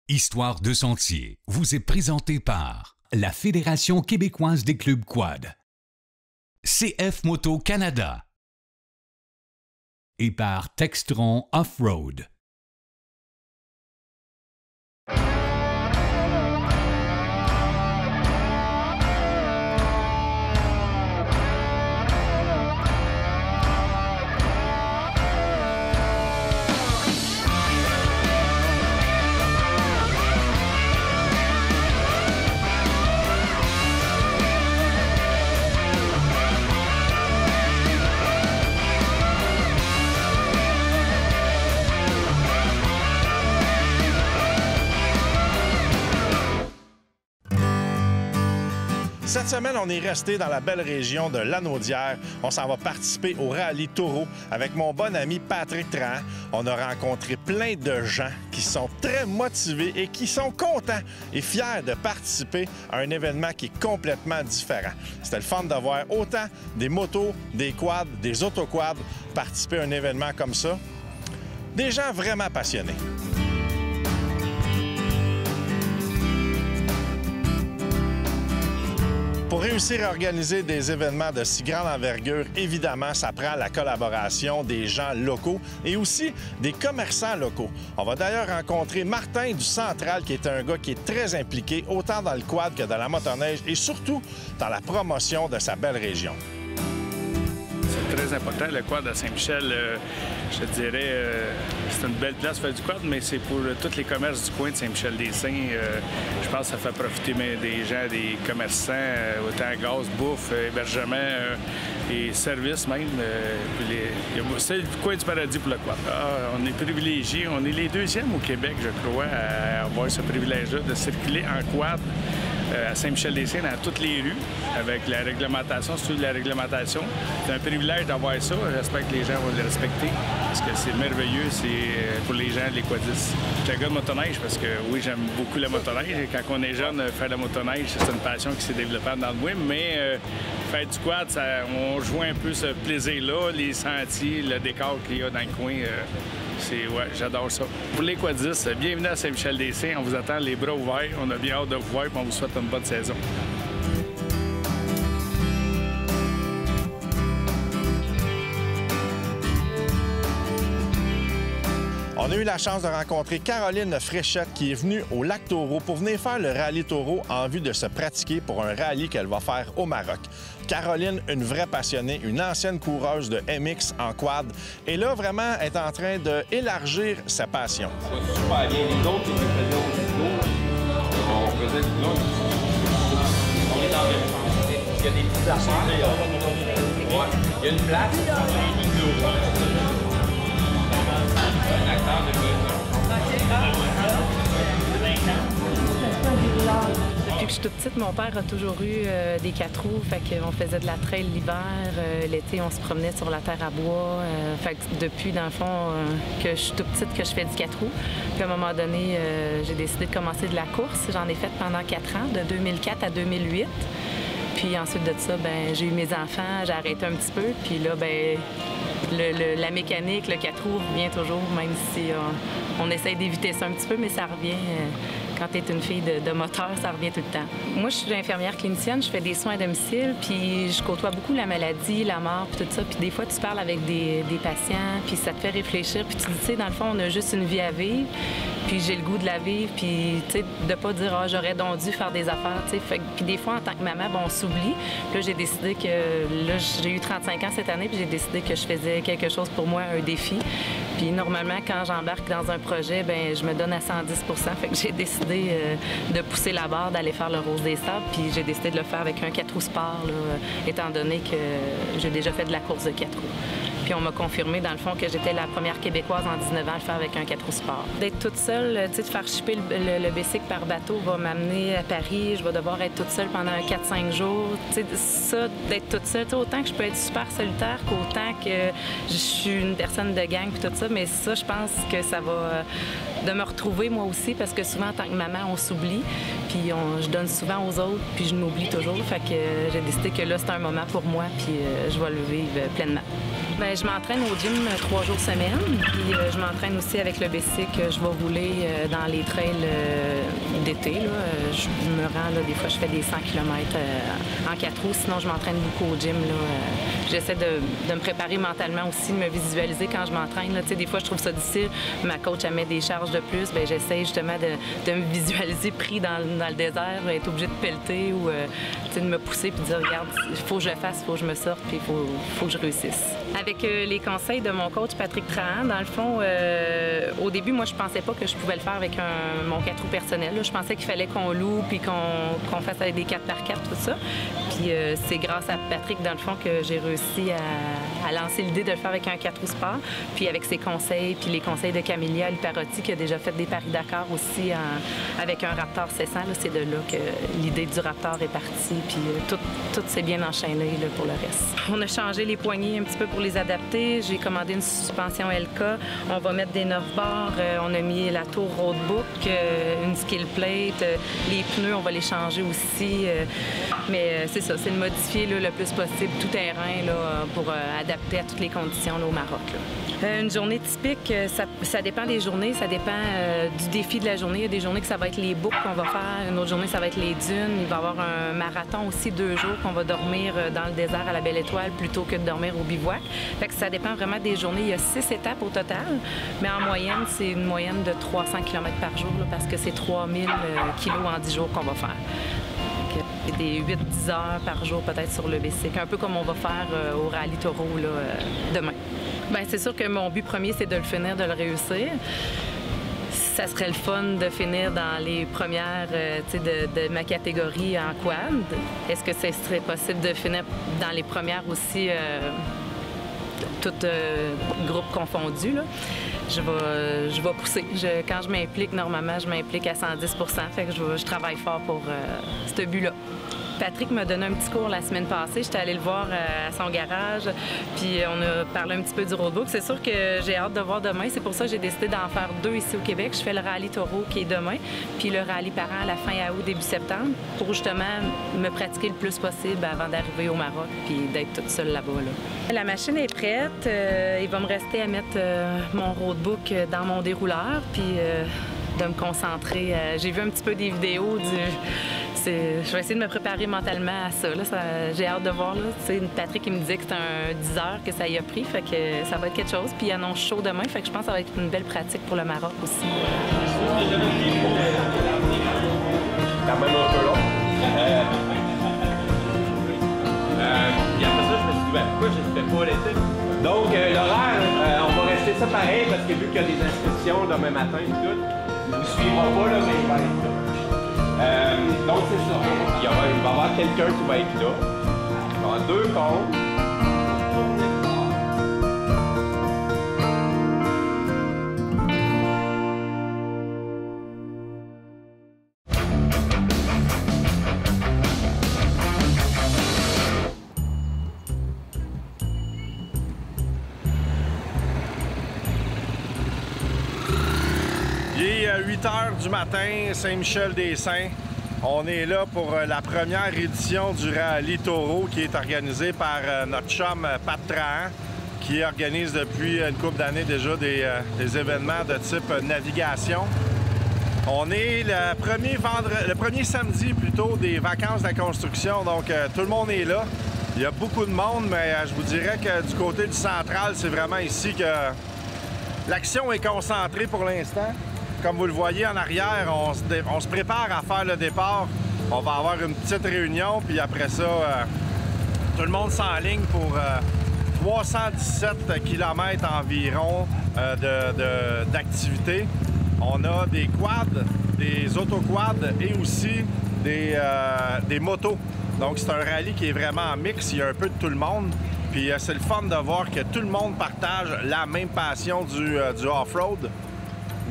Histoire de Sentier vous est présentée par la Fédération québécoise des clubs quad, CF Moto Canada et par Textron Off-Road. Cette semaine, on est resté dans la belle région de Lanaudière. On s'en va participer au rallye Taureau avec mon bon ami Patrick Trahan. On a rencontré plein de gens qui sont très motivés et qui sont contents et fiers de participer à un événement qui est complètement différent. C'était le fun de voir autant des motos, des quads, des autoquads participer à un événement comme ça. Des gens vraiment passionnés. Pour réussir à organiser des événements de si grande envergure, évidemment, ça prend la collaboration des gens locaux et aussi des commerçants locaux. On va d'ailleurs rencontrer Martin du Central, qui est un gars qui est très impliqué, autant dans le quad que dans la motoneige et surtout dans la promotion de sa belle région. C'est très important, le quad à Saint-Michel, je te dirais, c'est une belle place pour faire du quad, mais c'est pour tous les commerces du coin de Saint-Michel-des-Saints. Je pense que ça fait profiter des gens, des commerçants, autant gaz, bouffe, hébergement et services même. C'est le coin du paradis pour le quad. On est privilégiés, on est les deuxièmes au Québec, je crois, à avoir ce privilège-là de circuler en quad à Saint-Michel-des-Saints dans toutes les rues avec la réglementation, surtout la réglementation. C'est un privilège d'avoir ça. J'espère que les gens vont le respecter parce que c'est merveilleux, c'est pour les gens, les quadistes. Je suis un gars de motoneige parce que oui, j'aime beaucoup la motoneige. Et quand on est jeune, faire de la motoneige, c'est une passion qui s'est développée dans le moi, mais faire du quad, on rejoint un peu ce plaisir-là, les sentiers, le décor qu'il y a dans le coin. Ouais, j'adore ça. Pour les quadistes, bienvenue à Saint-Michel-des-Saints. On vous attend les bras ouverts. On a bien hâte de vous voir et on vous souhaite une bonne saison. On a eu la chance de rencontrer Caroline Fréchette qui est venue au lac Taureau pour venir faire le rallye Taureau en vue de se pratiquer pour un rallye qu'elle va faire au Maroc. Caroline, une vraie passionnée, une ancienne coureuse de MX en quad, et là, vraiment, est en train d'élargir sa passion. Ça va super bien. Les autres, ils faisaient au stylo. On faisait du long. On est en même. Il y a des petites affaires. Ouais. Il y a une place. Un acteur de Depuis que je suis toute petite, mon père a toujours eu des 4 roues. Fait qu'on faisait de la trail l'hiver. L'été, on se promenait sur la terre à bois. Fait que depuis, dans le fond, que je suis toute petite, que je fais du 4 roues. Puis à un moment donné, j'ai décidé de commencer de la course. J'en ai fait pendant 4 ans, de 2004 à 2008. Puis ensuite de ça, ben, j'ai eu mes enfants, j'ai arrêté un petit peu. Puis là, ben, la mécanique, le 4 roues revient toujours, même si on essaye d'éviter ça un petit peu, mais ça revient. Quand tu es une fille de moteur, ça revient tout le temps. Moi, je suis infirmière clinicienne, je fais des soins à domicile, puis je côtoie beaucoup la maladie, la mort, puis tout ça. Puis des fois, tu parles avec des patients, puis ça te fait réfléchir, puis tu dis, tu sais, dans le fond, on a juste une vie à vivre, puis j'ai le goût de la vivre, puis, tu sais, de pas dire, ah, j'aurais donc dû faire des affaires, tu sais. Puis des fois, en tant que maman, bon, on s'oublie. Puis là, j'ai décidé que, là, j'ai eu 35 ans cette année, puis j'ai décidé que je faisais quelque chose pour moi, un défi. Puis normalement, quand j'embarque dans un projet, ben je me donne à 110 %. Fait que j'ai décidé de pousser la barre, d'aller faire le Rose des Sables. Puis j'ai décidé de le faire avec un 4 roues sport, là, étant donné que j'ai déjà fait de la course de 4 roues. Puis on m'a confirmé, dans le fond, que j'étais la première Québécoise en 19 ans à le faire avec un 4 roues sport. D'être toute seule, tu sais, de faire shipper le bicycle par bateau va m'amener à Paris. Je vais devoir être toute seule pendant 4-5 jours. Tu sais, ça, d'être toute seule, autant que je peux être super solitaire qu'autant que je suis une personne de gang puis tout ça, mais ça, je pense que ça va de me retrouver moi aussi, parce que souvent, en tant que maman, on s'oublie, puis je donne souvent aux autres, puis je m'oublie toujours. Fait que j'ai décidé que là, c'est un moment pour moi, puis je vais le vivre pleinement. Bien, je m'entraîne au gym 3 jours semaine. Puis je m'entraîne aussi avec le bicycle. Je vais rouler dans les trails d'été. Je me rends, là, des fois, je fais des 100 km en 4 roues. Sinon, je m'entraîne beaucoup au gym. J'essaie de me préparer mentalement aussi, de me visualiser quand je m'entraîne. Des fois, je trouve ça difficile. Ma coach, elle met des charges de plus. Bien, j'essaie justement de me visualiser pris dans le désert, être obligé de pelleter ou de me pousser puis de dire, regarde, il faut que je le fasse, il faut que je me sorte puis il faut que je réussisse. Avec les conseils de mon coach Patrick Trahan, dans le fond, au début, moi, je pensais pas que je pouvais le faire avec mon 4 roues personnel. Je pensais qu'il fallait qu'on loue puis qu'on fasse avec des 4x4, tout ça. Puis c'est grâce à Patrick, dans le fond, que j'ai réussi à lancer l'idée de le faire avec un 4 roues sport. Puis avec ses conseils, puis les conseils de Camélia Liparotti, qui a déjà fait des Paris-Dakar aussi avec un Raptor 700. C'est de là que l'idée du Raptor est partie. Puis tout s'est bien enchaîné là, pour le reste. On a changé les poignées un petit peu pour les adapter. J'ai commandé une suspension LK. On va mettre des Northbar. On a mis la tour Roadbook, une skill plate. Les pneus, on va les changer aussi. Mais c'est ça, c'est de modifier là, le plus possible tout terrain là, pour adapter à toutes les conditions là, au Maroc. Là. Une journée typique, ça dépend des journées, ça dépend du défi de la journée. Il y a des journées que ça va être les boucles qu'on va faire, une autre journée, ça va être les dunes. Il va y avoir un marathon aussi 2 jours qu'on va dormir dans le désert à la Belle Étoile plutôt que de dormir au bivouac. Fait que ça dépend vraiment des journées. Il y a 6 étapes au total, mais en moyenne, c'est une moyenne de 300 km par jour là, parce que c'est 3000 kilos en 10 jours qu'on va faire. Des 8-10 heures par jour peut-être sur le bicycle, un peu comme on va faire au Rallye Taureau là, demain. Bien, c'est sûr que mon but premier, c'est de le finir, de le réussir. Ça serait le fun de finir dans les premières de ma catégorie en quad. Est-ce que ce serait possible de finir dans les premières aussi, tout groupe confondu, là? Je vais pousser. Quand je m'implique, normalement, je m'implique à 110 %. Fait que je travaille fort pour ce but-là. Patrick m'a donné un petit cours la semaine passée. J'étais allée le voir à son garage, puis on a parlé un petit peu du roadbook. C'est sûr que j'ai hâte de voir demain. C'est pour ça que j'ai décidé d'en faire 2 ici au Québec. Je fais le Rallye Taureau qui est demain, puis le Rallye Parent à la fin août, début septembre, pour justement me pratiquer le plus possible avant d'arriver au Maroc, puis d'être toute seule là-bas. Là. La machine est prête. Il va me rester à mettre mon roadbook dans mon dérouleur, puis de me concentrer. J'ai vu un petit peu des vidéos je vais essayer de me préparer mentalement à ça. J'ai hâte de voir. Là. Patrick il me disait que c'était un 10 heures que ça y a pris. Fait que ça va être quelque chose. Puis il annonce chaud demain. Fait que je pense que ça va être une belle pratique pour le Maroc aussi. Quand même un peu long. Puis après ça, je me suis dit, ben, pourquoi je ne fais pas l'été? Donc, l'horaire, on va rester ça pareil parce que vu qu'il y a des inscriptions demain matin et tout, il ne suivra pas, là, mais il va être là. Donc, c'est ça. Il va y avoir quelqu'un qui va être là. Il va y avoir 2 comptes. Il est 8 h du matin, Saint-Michel-des-Saints. On est là pour la première édition du Rallye Taureau qui est organisé par notre chum Pat Trahan, qui organise depuis une couple d'années déjà des événements de type navigation. On est le premier samedi plutôt des vacances de la construction, donc tout le monde est là. Il y a beaucoup de monde, mais je vous dirais que du côté du central, c'est vraiment ici que l'action est concentrée pour l'instant. Comme vous le voyez en arrière, on se prépare à faire le départ. On va avoir une petite réunion, puis après ça, tout le monde s'enligne pour 317 km environ d'activité. On a des quads, des autoquads et aussi des motos. Donc c'est un rallye qui est vraiment en mix, il y a un peu de tout le monde. Puis c'est le fun de voir que tout le monde partage la même passion du off-road.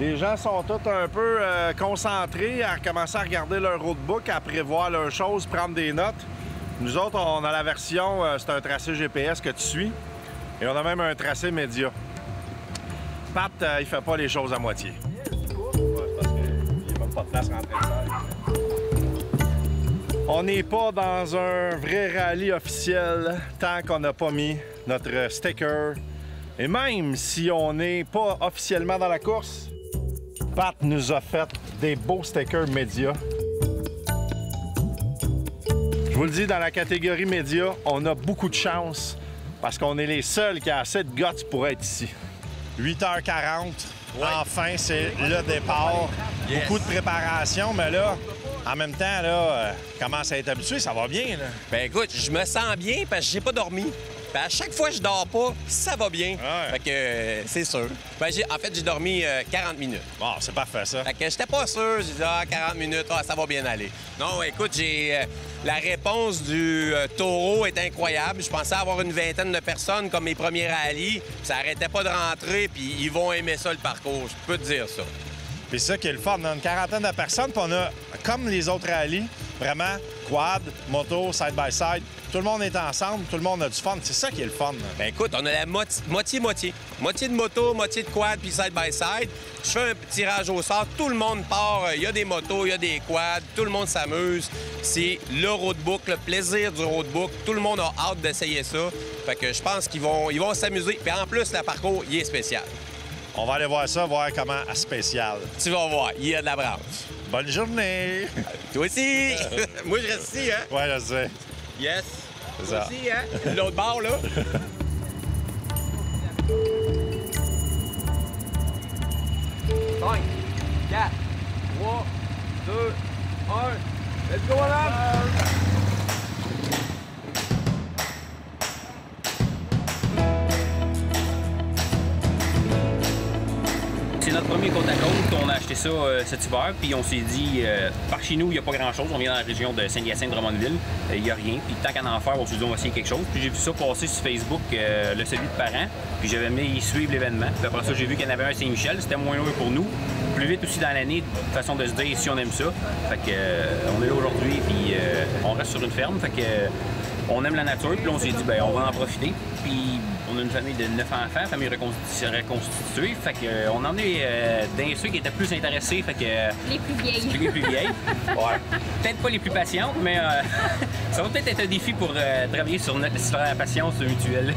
Les gens sont tous un peu concentrés à commencer à regarder leur roadbook, à prévoir leurs choses, prendre des notes. Nous autres, on a la version, c'est un tracé GPS que tu suis. Et on a même un tracé média. Pat, il fait pas les choses à moitié. Parce qu'il n'y a même pas de place rentrer dedans. On n'est pas dans un vrai rallye officiel tant qu'on n'a pas mis notre sticker. Et même si on n'est pas officiellement dans la course, Pat nous a fait des beaux stickers médias. Je vous le dis, dans la catégorie médias, on a beaucoup de chance parce qu'on est les seuls qui a assez de guts pour être ici. 8h40, enfin, c'est le départ. Yes. Beaucoup de préparation, mais là, en même temps, là, commence à être habitué, ça va bien, là. Ben écoute, je me sens bien parce que j'ai pas dormi. Ben, à chaque fois que je dors pas, ça va bien. Ouais. Fait que c'est sûr. Ben, en fait, j'ai dormi 40 minutes. Bon, c'est parfait, ça. Fait que j'étais pas sûr. J'ai dit, 40 minutes, ça va bien aller. Non, écoute, j'ai la réponse du taureau est incroyable. Je pensais avoir une vingtaine de personnes comme mes premiers rallyes. Ça arrêtait pas de rentrer, puis ils vont aimer ça, le parcours. Je peux te dire ça. Puis c'est ça qui est le fun. On a une quarantaine de personnes, puis on a, comme les autres rallyes, vraiment quad, moto, side-by-side. Tout le monde est ensemble, tout le monde a du fun. C'est ça qui est le fun. Ben écoute, on a la moitié-moitié. Moitié de moto, moitié de quad, puis side-by-side. Je fais un tirage au sort, tout le monde part. Il y a des motos, il y a des quads, tout le monde s'amuse. C'est le roadbook, le plaisir du roadbook. Tout le monde a hâte d'essayer ça. Fait que je pense qu'ils vont s'amuser. Puis en plus, le parcours, il est spécial. On va aller voir ça, voir comment spécial. Tu vas voir, il y a de la branche. Bonne journée! Toi aussi! Moi, je reste ici, hein? Ouais, je sais. Yes! C'est Toi ça. aussi, hein? L'autre bord, là. 5, 4, 3, 2, 1. Let's go, madame! C'est notre premier côte à côte. On a acheté ça cet hiver, puis on s'est dit, par chez nous, il n'y a pas grand-chose. On vient dans la région de Saint-Hyacinthe-Drummondville. Il n'y a rien. Puis tant qu'à en faire, on s'est dit, on va essayer quelque chose. Puis j'ai vu ça passer sur Facebook, le celui de parents. Puis j'avais mis suivre l'événement. Puis après ça, j'ai vu qu'il y en avait un à Saint-Michel. C'était moins loin pour nous. Plus vite aussi dans l'année, de façon de se dire si on aime ça. Fait que on est là aujourd'hui, puis on reste sur une ferme. Fait que on aime la nature. Puis là, on s'est dit, ben on va en profiter. Puis on a une famille de 9 enfants, famille reconstituée. Fait que on en est d'un ceux qui étaient plus intéressés. Fait que Les plus vieilles. les plus vieilles. Ouais. Peut-être pas les plus patientes, mais ça va peut-être être un défi pour travailler sur la patience mutuelle.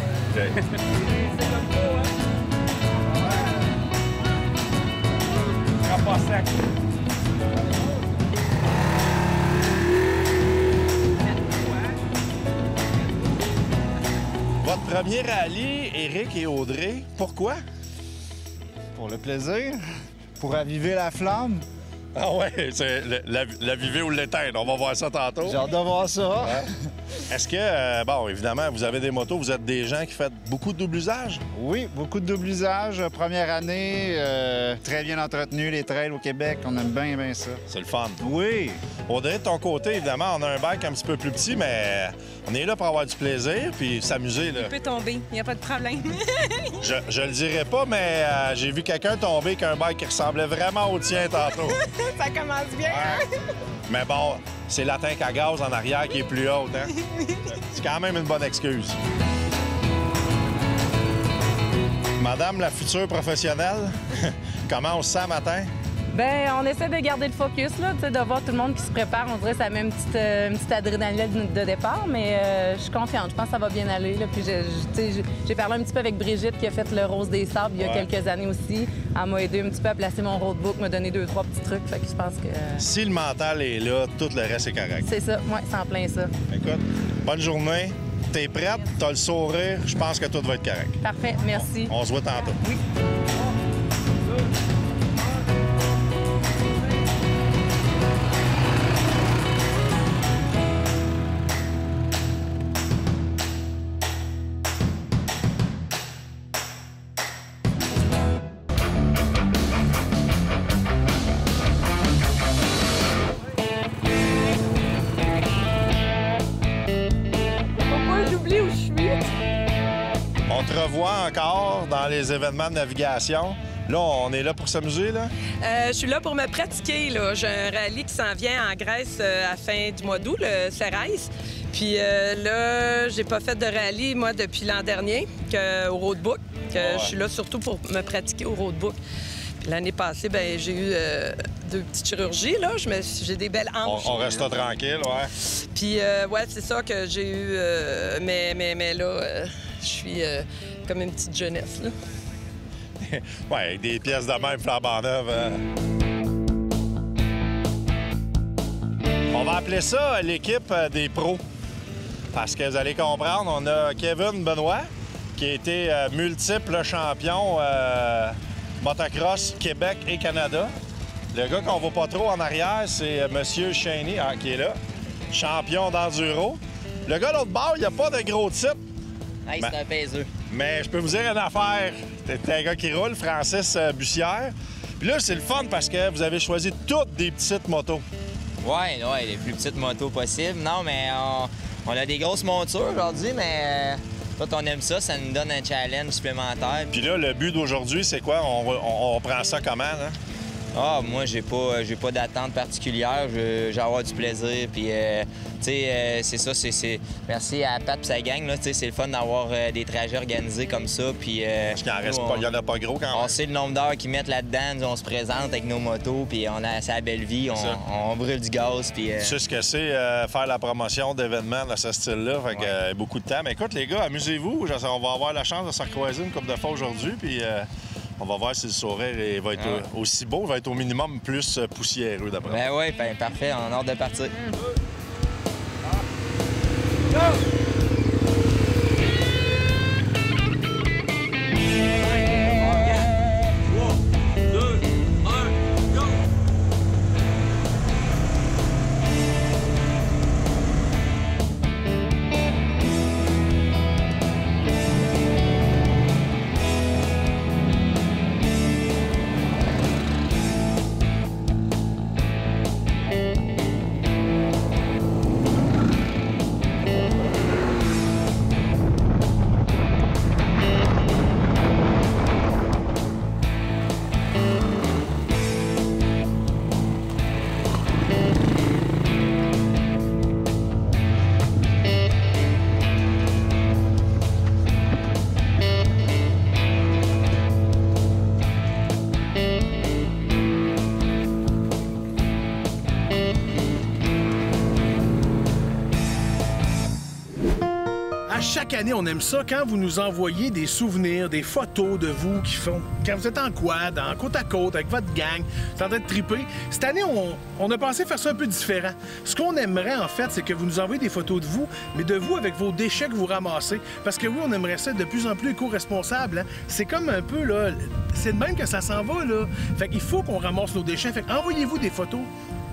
Votre premier rallye, Éric et Audrey, pourquoi? Pour le plaisir, pour raviver la flamme. Ah ouais, c'est la viver ou l'éteindre. On va voir ça tantôt. J'ai hâte de voir ça. Est-ce que, bon, évidemment, vous avez des motos, vous êtes des gens qui font beaucoup de double usage? Oui, beaucoup de double usage. Première année, très bien entretenu, les trails au Québec. On aime bien, bien ça. C'est le fun. Oui. Audrey, de ton côté, évidemment, on a un bike un petit peu plus petit, mais on est là pour avoir du plaisir puis s'amuser. Là. Il peut tomber, il n'y a pas de problème. Je le dirais pas, mais j'ai vu quelqu'un tomber avec un bike qui ressemblait vraiment au tien tantôt. Ça commence bien. Ouais. Mais bon, c'est la tank à gaz en arrière qui est plus haute. Hein? C'est quand même une bonne excuse. Madame la future professionnelle, comment on se sent matin? Bien, on essaie de garder le focus, là, de voir tout le monde qui se prépare. On dirait que ça met une petite adrénaline de départ, mais je suis confiante. Je pense que ça va bien aller. Là. Puis j'ai parlé un petit peu avec Brigitte qui a fait le Rose des Sables il y a quelques années aussi. Elle m'a aidé un petit peu à placer mon roadbook, m'a donné 2-3 petits trucs. Fait que je pense que... Si le mental est là, tout le reste est correct. C'est ça, oui, c'est en plein ça. Écoute, bonne journée. T'es prête? T'as le sourire? Je pense que tout va être correct. Parfait, merci. On se voit tantôt. Oui. On te revoit encore dans les événements de navigation. Là, on est là pour s'amuser, là? Je suis là pour me pratiquer. J'ai un rallye qui s'en vient en Grèce à la fin du mois d'août, le Ceres. Puis là, j'ai pas fait de rallye, moi, depuis l'an dernier, au roadbook. Je suis là surtout pour me pratiquer au roadbook. Puis l'année passée, ben j'ai eu 2 petites chirurgies, là. J'ai des belles hanches. On reste tranquille, ouais. Puis, ouais, c'est ça que j'ai eu. Mais là, je suis comme une petite jeunesse, là. Ouais, avec des pièces de même flambant neuves. On va appeler ça l'équipe des pros. Parce que vous allez comprendre, on a Kevin Benoit, qui a été multiple champion motocross Québec et Canada. Le gars qu'on voit pas trop en arrière, c'est M. Cheney, qui est là, champion d'enduro. Le gars l'autre bord, il n'y a pas de gros type. Hey, c'est un peseux. Mais je peux vous dire une affaire. C'est un gars qui roule, Francis Bussière. Puis là, c'est le fun parce que vous avez choisi toutes des petites motos. Ouais, les plus petites motos possibles. Non, mais on a des grosses montures aujourd'hui, mais quand on aime ça, ça nous donne un challenge supplémentaire. Puis là, le but d'aujourd'hui, c'est quoi? On prend ça comment, là? Ah, moi, j'ai pas d'attente particulière. Je vais avoir du plaisir. Puis, tu sais, c'est ça, c'est... Merci à Pat et sa gang, là. Tu sais, c'est le fun d'avoir des trajets organisés comme ça. Puis... Parce qu'il n'y en a pas gros quand même. On sait le nombre d'heures qu'ils mettent là-dedans. On se présente avec nos motos, puis on a sa belle vie. On brûle du gaz, puis... Tu sais ce que c'est, faire la promotion d'événements de ce style-là. Fait que beaucoup de temps. Mais écoute, les gars, amusez-vous. On va avoir la chance de se recroiser une couple de fois aujourd'hui, puis... on va voir si le sourire va être aussi beau, va être au minimum plus poussiéreux d'après moi. Ben oui, ben parfait, on a hâte de partir. Chaque année, on aime ça quand vous nous envoyez des souvenirs, des photos de vous qui font... Quand vous êtes en quad, en côte à côte, avec votre gang, vous êtes en train de triper. Cette année, on a pensé faire ça un peu différent. Ce qu'on aimerait, en fait, c'est que vous nous envoyez des photos de vous, mais de vous avec vos déchets que vous ramassez. Parce que oui, on aimerait ça être de plus en plus éco-responsable. Hein? C'est comme un peu, là... C'est de même que ça s'en va, là. Fait qu'il faut qu'on ramasse nos déchets. Fait envoyez-vous des photos.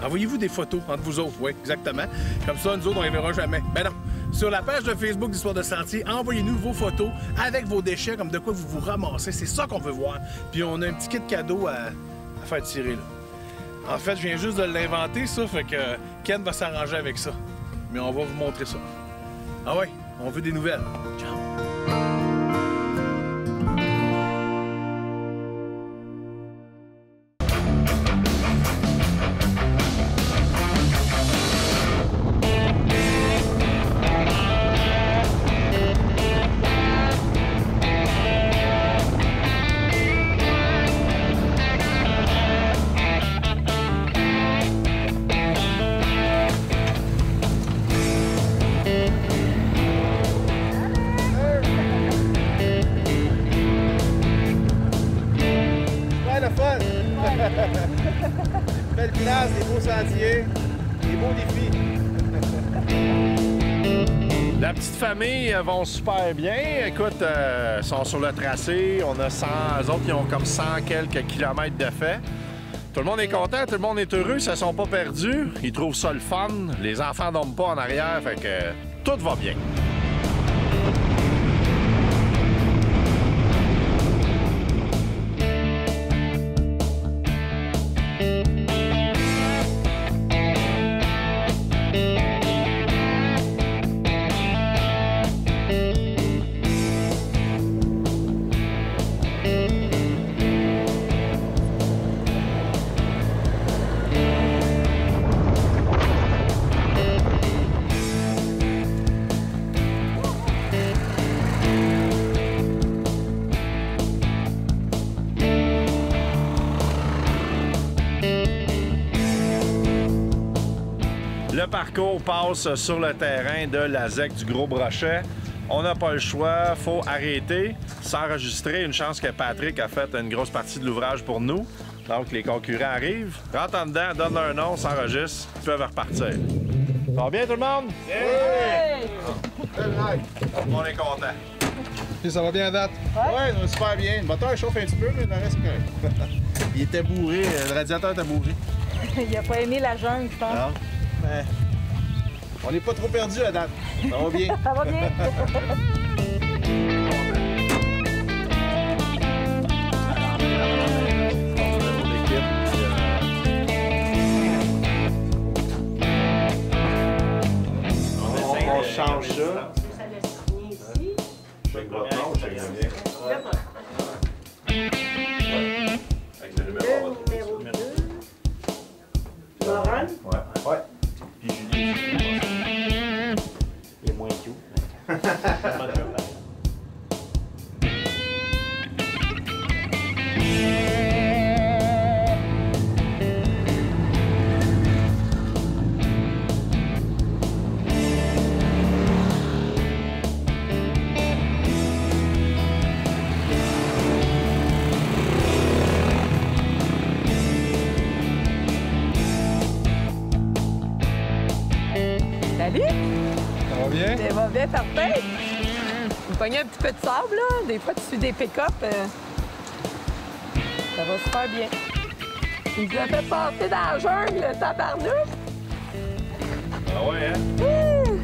Envoyez-vous des photos entre vous autres, oui, exactement. Comme ça, nous autres, on les verra jamais. Ben non. Sur la page de Facebook d'Histoire de Sentier, envoyez-nous vos photos avec vos déchets, comme de quoi vous vous ramassez. C'est ça qu'on veut voir. Puis on a un petit kit cadeau à faire tirer, là. En fait, je viens juste de l'inventer, ça, fait que Ken va s'arranger avec ça. Mais on va vous montrer ça. Ah ouais, on veut des nouvelles. Ciao. Belle place, des beaux sentiers, des beaux défis. La petite famille vont super bien. Écoute, ils sont sur le tracé. On a 100, eux autres, ils ont comme 100 quelques kilomètres de fait. Tout le monde est content, tout le monde est heureux, ils se sont pas perdus. Ils trouvent ça le fun. Les enfants dorment pas en arrière, fait que tout va bien. Le parcours passe sur le terrain de la ZEC du Gros Brochet. on n'a pas le choix, faut arrêter, s'enregistrer. Une chance que Patrick a fait une grosse partie de l'ouvrage pour nous. Donc, les concurrents arrivent, rentrent en dedans, donnent leur nom, s'enregistrent, ils peuvent repartir. Ça va bien, tout le monde? Oui! Tout le monde est content. Et ça va bien à date? Ouais, ça va super bien. Le moteur chauffe un petit peu, mais le reste, il était bourré, le radiateur était bourré. Il a pas aimé la jungle, je pense. Non, mais on n'est pas trop perdu à date. Ça va bien. Ça va bien. On change ça. Avec votre nom, ça vient bien. Avec le numéro 2. Laurent? Ouais. Puis Julie. Il est moins cute. Salut! Ça va bien? Ça va bien, parfait. Vous pognez un petit peu de sable, là. Des fois, tu suis des pick-up. Ça va super bien. Il vous a fait passer dans la jungle, le tabarnouche. Ah ouais, hein? Ouh!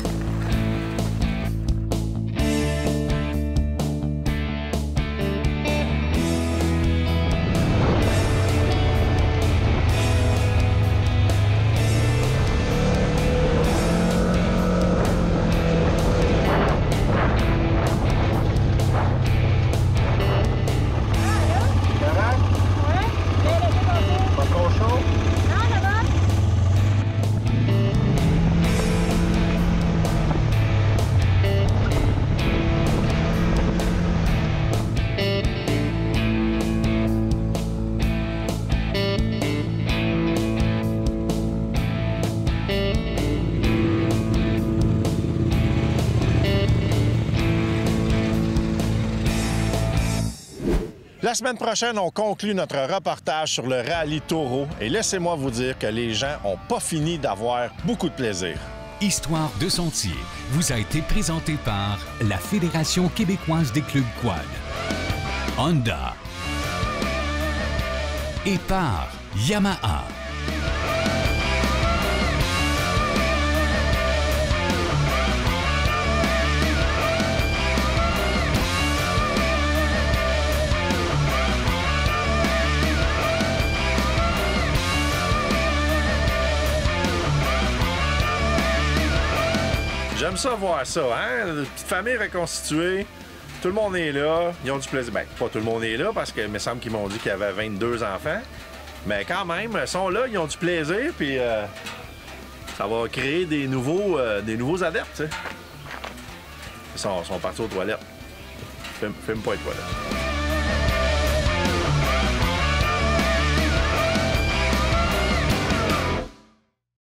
Pas trop chaud? Non, ça va? La semaine prochaine, on conclut notre reportage sur le rallye Taureau et laissez-moi vous dire que les gens n'ont pas fini d'avoir beaucoup de plaisir. Histoire de sentier vous a été présenté par la Fédération québécoise des clubs quad, Honda et par Yamaha. J'aime ça voir ça, hein? Une petite famille reconstituée, tout le monde est là, ils ont du plaisir. Ben, pas tout le monde est là parce qu'il me semble qu'ils m'ont dit qu'il y avait 22 enfants. Mais quand même, ils sont là, ils ont du plaisir, puis ça va créer des nouveaux adeptes, tu sais. Ils sont partis aux toilettes. Filme pas les toilettes.